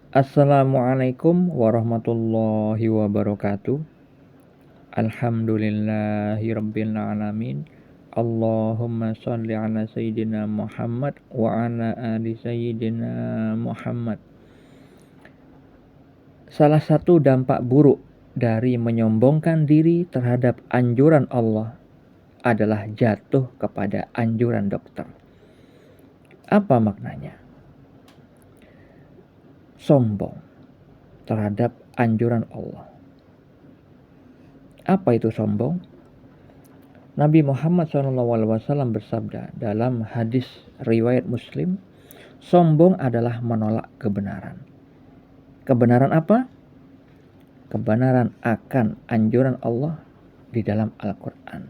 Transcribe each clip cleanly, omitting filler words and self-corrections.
Assalamualaikum warahmatullahi wabarakatuh. Alhamdulillahirabbil alamin. Allahumma shalli ala sayyidina Muhammad wa ala ali sayyidina Muhammad. Salah satu dampak buruk dari menyombongkan diri terhadap anjuran Allah adalah jatuh kepada anjuran dokter. Apa maknanya? Sombong terhadap anjuran Allah. Apa itu sombong? Nabi Muhammad SAW bersabda dalam hadis riwayat Muslim, sombong adalah menolak kebenaran. Kebenaran apa? Kebenaran akan anjuran Allah di dalam Al-Quran.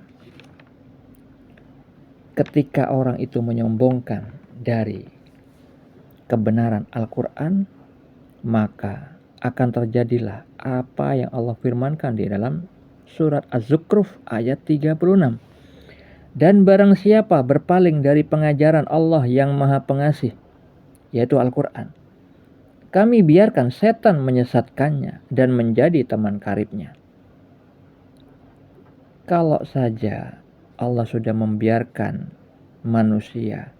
Ketika orang itu menyombongkan dari kebenaran Al-Quran, maka akan terjadilah apa yang Allah firmankan di dalam surat Az-Zukhruf ayat 36. Dan barang siapa berpaling dari pengajaran Allah yang Maha Pengasih, yaitu Al-Quran, kami biarkan setan menyesatkannya dan menjadi teman karibnya. Kalau saja Allah sudah membiarkan manusia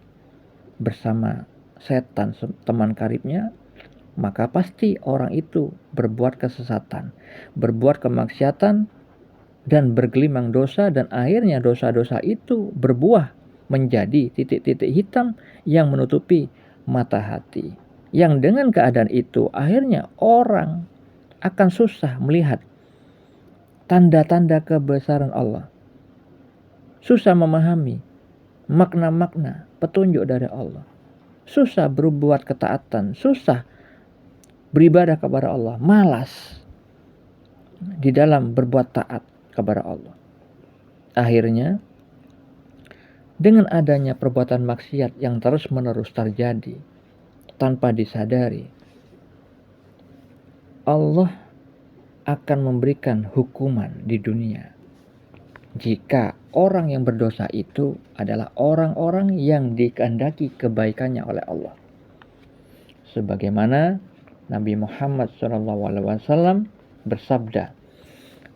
bersama setan teman karibnya, maka pasti orang itu berbuat kesesatan, berbuat kemaksiatan, dan bergelimang dosa, dan akhirnya dosa-dosa itu berbuah menjadi titik-titik hitam yang menutupi mata hati. Yang dengan keadaan itu akhirnya orang akan susah melihat tanda-tanda kebesaran Allah. Susah memahami makna-makna petunjuk dari Allah. Susah berbuat ketaatan, susah beribadah kepada Allah, malas di dalam berbuat taat kepada Allah. Akhirnya, dengan adanya perbuatan maksiat yang terus-menerus terjadi tanpa disadari, Allah akan memberikan hukuman di dunia jika orang yang berdosa itu adalah orang-orang yang dikehendaki kebaikannya oleh Allah. Sebagaimana Nabi Muhammad SAW bersabda,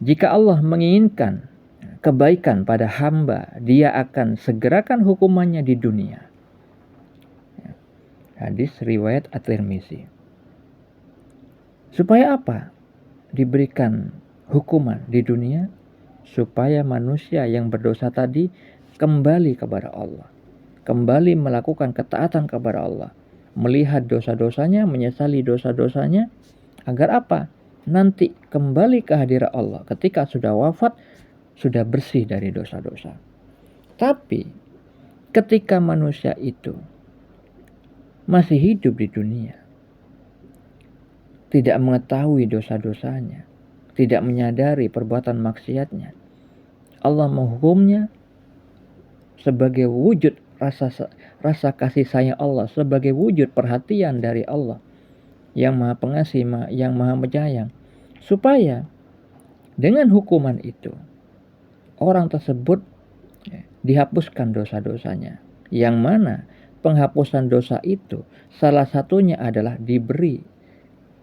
jika Allah menginginkan kebaikan pada hamba, Dia akan segerakan hukumannya di dunia. Hadis riwayat At-Tirmizi. Supaya apa? Diberikan hukuman di dunia, supaya manusia yang berdosa tadi kembali kepada Allah, kembali melakukan ketaatan kepada Allah, melihat dosa-dosanya, menyesali dosa-dosanya, agar apa? Nanti kembali ke hadirat Allah ketika sudah wafat, sudah bersih dari dosa-dosa. Tapi ketika manusia itu masih hidup di dunia, tidak mengetahui dosa-dosanya, tidak menyadari perbuatan maksiatnya, Allah menghukumnya sebagai wujud rasa kasih sayang Allah, sebagai wujud perhatian dari Allah yang Maha Pengasih, yang Maha Penyayang, supaya dengan hukuman itu orang tersebut dihapuskan dosa-dosanya. Yang mana penghapusan dosa itu salah satunya adalah diberi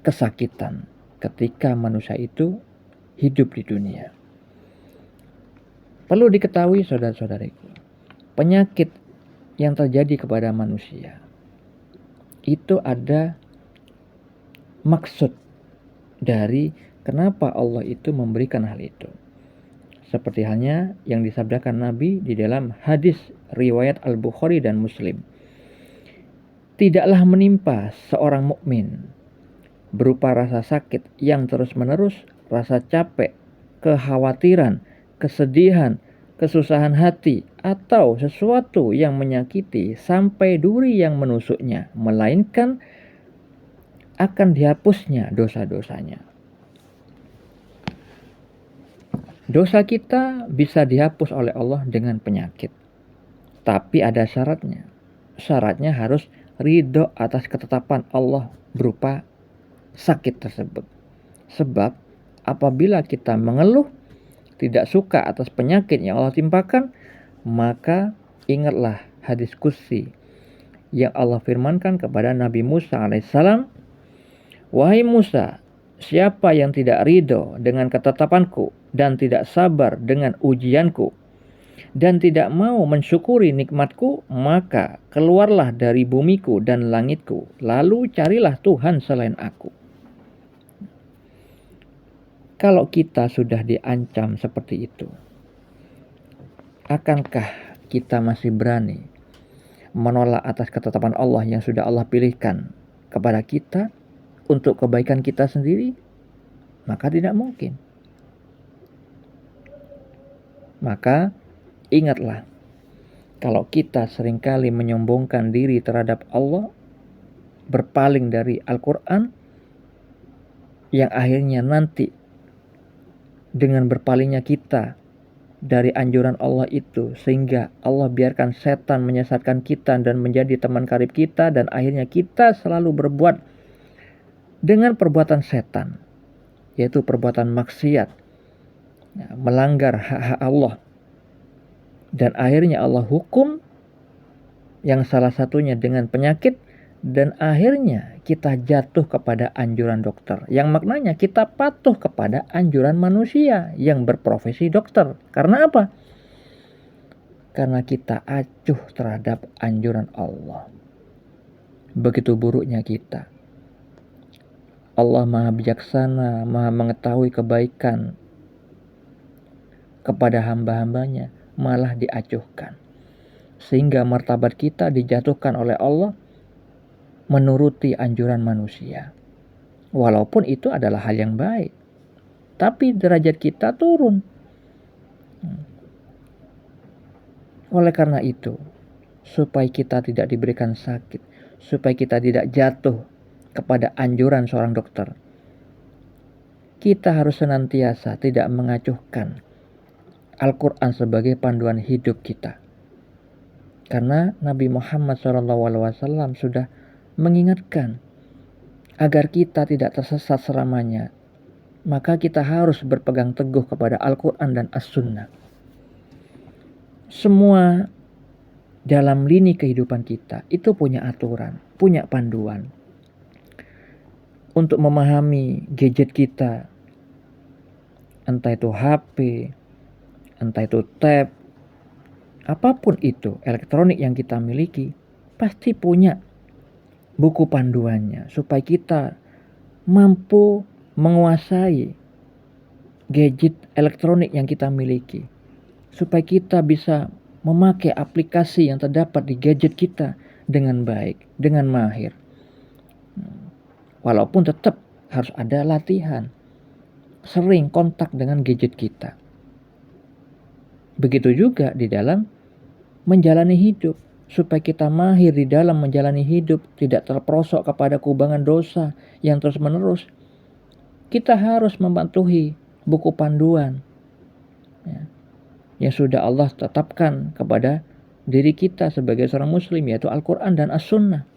kesakitan ketika manusia itu hidup di dunia. Perlu diketahui saudara-saudariku, penyakit yang terjadi kepada manusia itu ada maksud dari kenapa Allah itu memberikan hal itu. Seperti halnya yang disabdakan Nabi di dalam hadis riwayat Al-Bukhari dan Muslim. Tidaklah menimpa seorang mukmin berupa rasa sakit yang terus-menerus, rasa capek, kekhawatiran, kesedihan, kesusahan hati, atau sesuatu yang menyakiti sampai duri yang menusuknya, melainkan akan dihapusnya dosa-dosanya. Dosa kita bisa dihapus oleh Allah dengan penyakit, tapi ada syaratnya. Syaratnya harus ridho atas ketetapan Allah berupa sakit tersebut. Sebab apabila kita mengeluh, tidak suka atas penyakit yang Allah timpakan, maka ingatlah hadis qudsi yang Allah firmankan kepada Nabi Musa alaihissalam, Wahai Musa, siapa yang tidak ridho dengan ketetapanku dan tidak sabar dengan ujianku dan tidak mau mensyukuri nikmatku, maka keluarlah dari bumiku dan langitku, lalu carilah Tuhan selain aku. Kalau kita sudah diancam seperti itu, akankah kita masih berani menolak atas ketetapan Allah yang sudah Allah pilihkan kepada kita untuk kebaikan kita sendiri? Maka tidak mungkin. Maka ingatlah, kalau kita seringkali menyombongkan diri terhadap Allah, berpaling dari Al-Quran, yang akhirnya nanti dengan berpalingnya kita dari anjuran Allah itu, sehingga Allah biarkan setan menyesatkan kita dan menjadi teman karib kita, dan akhirnya kita selalu berbuat dengan perbuatan setan, yaitu perbuatan maksiat, melanggar hak-hak Allah, dan akhirnya Allah hukum, yang salah satunya dengan penyakit, dan akhirnya kita jatuh kepada anjuran dokter, yang maknanya kita patuh kepada anjuran manusia yang berprofesi dokter. Karena apa? Karena kita acuh terhadap anjuran Allah. Begitu buruknya kita. Allah Maha Bijaksana, Maha mengetahui kebaikan kepada hamba-hambanya, malah diacuhkan, sehingga martabat kita dijatuhkan oleh Allah menuruti anjuran manusia. Walaupun itu adalah hal yang baik, tapi derajat kita turun. Oleh karena itu, supaya kita tidak diberikan sakit, supaya kita tidak jatuh kepada anjuran seorang dokter, kita harus senantiasa tidak mengacuhkan Al-Quran sebagai panduan hidup kita. Karena Nabi Muhammad SAW sudah mengingatkan agar kita tidak tersesat selamanya, maka kita harus berpegang teguh kepada Al-Quran dan As-Sunnah. Semua dalam lini kehidupan kita itu punya aturan, punya panduan. Untuk memahami gadget kita, entah itu HP, entah itu tab, apapun itu elektronik yang kita miliki, pasti punya buku panduannya, supaya kita mampu menguasai gadget elektronik yang kita miliki, supaya kita bisa memakai aplikasi yang terdapat di gadget kita dengan baik, dengan mahir. Walaupun tetap harus ada latihan, sering kontak dengan gadget kita. Begitu juga di dalam menjalani hidup, supaya kita mahir di dalam menjalani hidup, tidak terperosok kepada kubangan dosa yang terus menerus. Kita harus mematuhi buku panduan yang sudah Allah tetapkan kepada diri kita sebagai seorang muslim, yaitu Al-Quran dan As-Sunnah.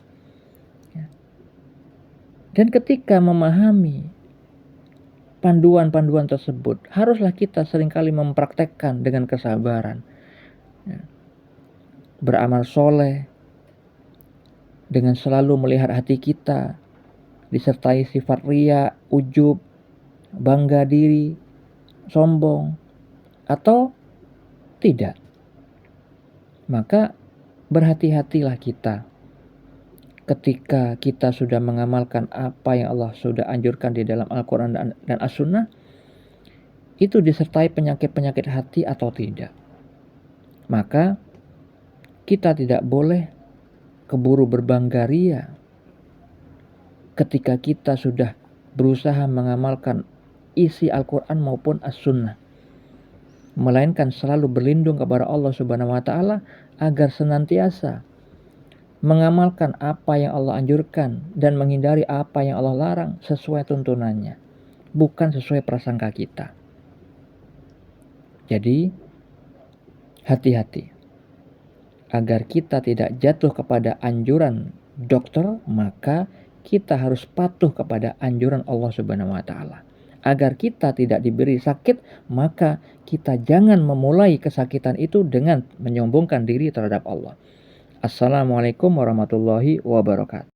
Dan ketika memahami panduan-panduan tersebut, haruslah kita seringkali mempraktekkan dengan kesabaran, beramal soleh, dengan selalu melihat hati kita disertai sifat riya, ujub, bangga diri, sombong, atau tidak. Maka berhati-hatilah kita ketika kita sudah mengamalkan apa yang Allah sudah anjurkan di dalam Al-Quran dan As-Sunnah, itu disertai penyakit-penyakit hati atau tidak. Maka kita tidak boleh keburu berbangga ria ketika kita sudah berusaha mengamalkan isi Al-Quran maupun As-Sunnah, melainkan selalu berlindung kepada Allah Subhanahu wa Ta'ala agar senantiasa mengamalkan apa yang Allah anjurkan dan menghindari apa yang Allah larang sesuai tuntunannya, bukan sesuai prasangka kita. Jadi hati-hati agar kita tidak jatuh kepada anjuran dokter, maka kita harus patuh kepada anjuran Allah Subhanahu wa Ta'ala. Agar kita tidak diberi sakit, maka kita jangan memulai kesakitan itu dengan menyombongkan diri terhadap Allah. Assalamualaikum warahmatullahi wabarakatuh.